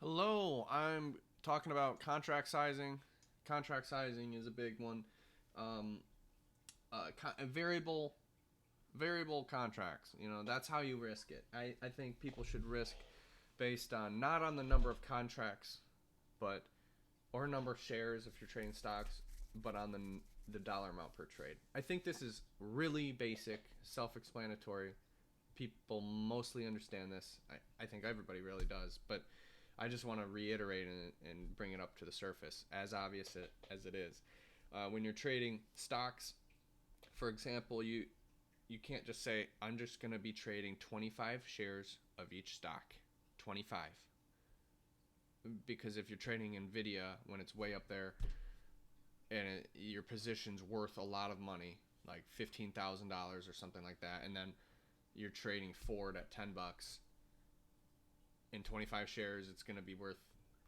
Hello, I'm talking about contract sizing. Contract sizing is a big one. Um, variable contracts. That's how you risk it. I think people should risk based on not on the number of contracts, but or number of shares if you're trading stocks, but on the dollar amount per trade. I think this is really basic, self-explanatory. People mostly understand this. I think everybody really does, but I just want to reiterate and bring it up to the surface, as obvious as it is. When you're trading stocks, for example, you can't just say I'm just going to be trading 25 shares of each stock, 25, because if you're trading Nvidia when it's way up there and your position's worth a lot of money, like $15,000 or something like that, and then you're trading Ford at $10 in 25 shares, it's going to be worth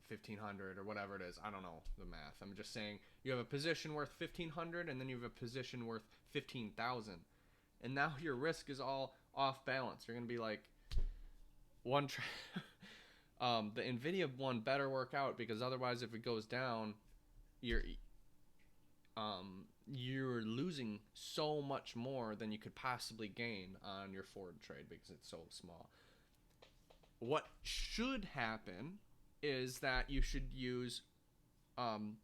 1500 or whatever it is. I don't know the math. I'm just saying you have a position worth 1500 and then you have a position worth 15,000. And now your risk is all off balance. You're going to be like one the Nvidia one better work out, because otherwise if it goes down, you're you're losing so much more than you could possibly gain on your Ford trade because it's so small. What should happen is that you should use um,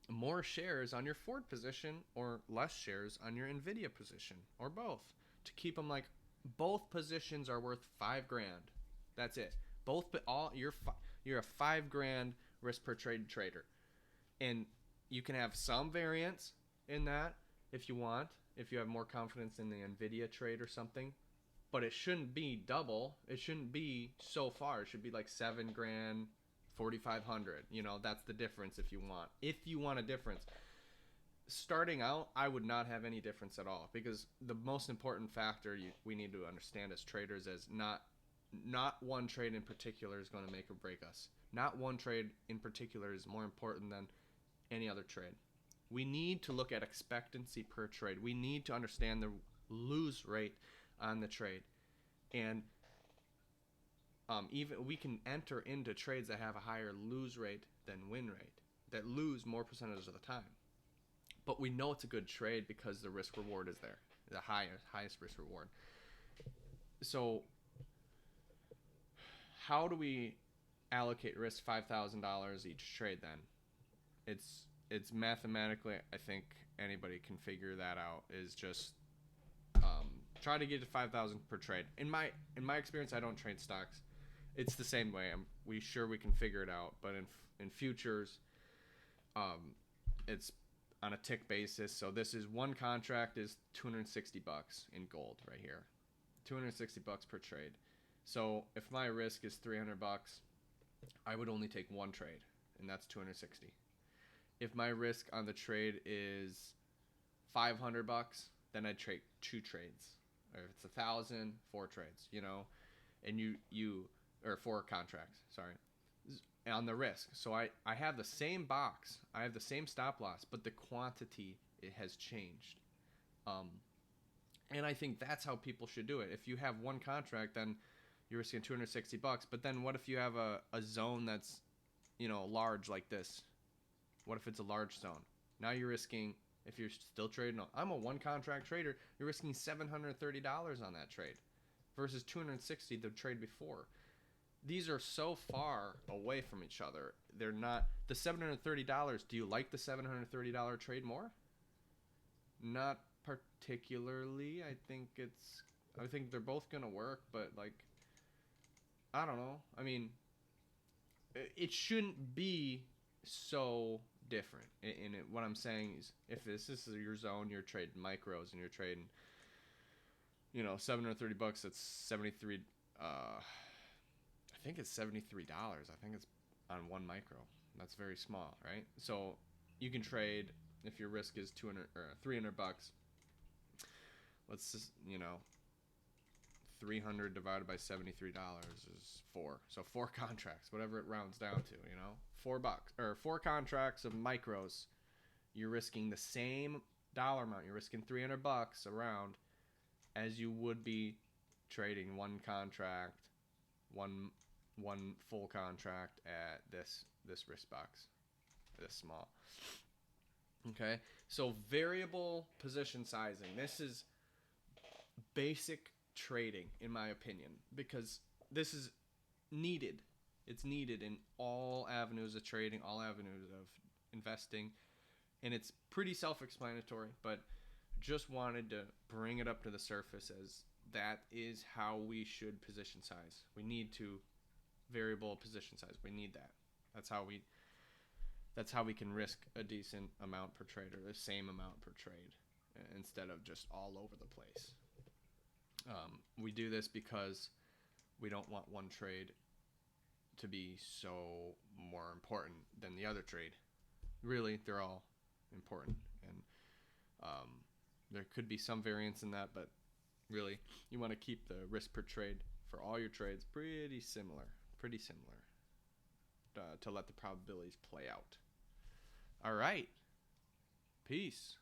more shares on your Ford position or less shares on your Nvidia position, or both, to keep them like both positions are worth 5 grand. That's it. Both, but all you're a 5 grand risk per trade trader, and you can have some variance in that if you want, if you have more confidence in the Nvidia trade or something, but it shouldn't be double. It shouldn't be so far. It should be like 7 grand, 4,500. That's the difference if you want. If you want a difference, starting out, I would not have any difference at all, because the most important factor we need to understand as traders is not one trade in particular is going to make or break us. Not one trade in particular is more important than any other trade. We need to look at expectancy per trade. We need to understand the lose rate on the trade, and even we can enter into trades that have a higher lose rate than win rate, that lose more percentage of the time. But we know it's a good trade because the risk reward is there, the highest risk reward. So how do we allocate risk $5,000 each trade then? It's mathematically, I think anybody can figure that out. Is just try to get to 5,000 per trade. In my experience, I don't trade stocks. It's the same way. We can figure it out, but in futures, it's on a tick basis. So this is one contract is $260 in gold right here, $260 per trade. So if my risk is $300, I would only take one trade, and that's 260. If my risk on the trade is $500, then I'd trade two trades. Or if it's 1,000, four trades. And you or four contracts. Sorry, on the risk. So I have the same box, I have the same stop loss, but the quantity it has changed. Um, and I think that's how people should do it. If you have one contract, then you're risking $260. But then what if you have a zone that's large like this? What if it's a large zone? Now you're risking, if you're still trading, I'm a one contract trader, you're risking $730 on that trade versus 260 the trade before. These are so far away from each other. They're not the $730. Do you like the $730 trade more? Not particularly. I think they're both going to work, but like I don't know. I mean, it shouldn't be so different. What I'm saying is, if this is your zone, you're trading micros and you're trading, $730. That's 73. I think it's $73. I think it's on one micro. That's very small, right? So you can trade if your risk is 200 or $300. Let's just 300 divided by $73 is four. So four contracts, whatever it rounds down to, $4 or four contracts of micros. You're risking the same dollar amount. You're risking $300 around as you would be trading one contract, one one full contract at this risk box, this small. Okay, so variable position sizing. This is basic trading, in my opinion, because this is needed. It's needed in all avenues of trading, all avenues of investing, and it's pretty self-explanatory, but just wanted to bring it up to the surface as that is how we should position size. We need to variable position size. We need that. That's how we can risk a decent amount per trade or the same amount per trade instead of just all over the place. We do this because we don't want one trade to be so more important than the other trade. Really, they're all important, and there could be some variance in that, but really, you want to keep the risk per trade for all your trades pretty similar to let the probabilities play out. All right, peace.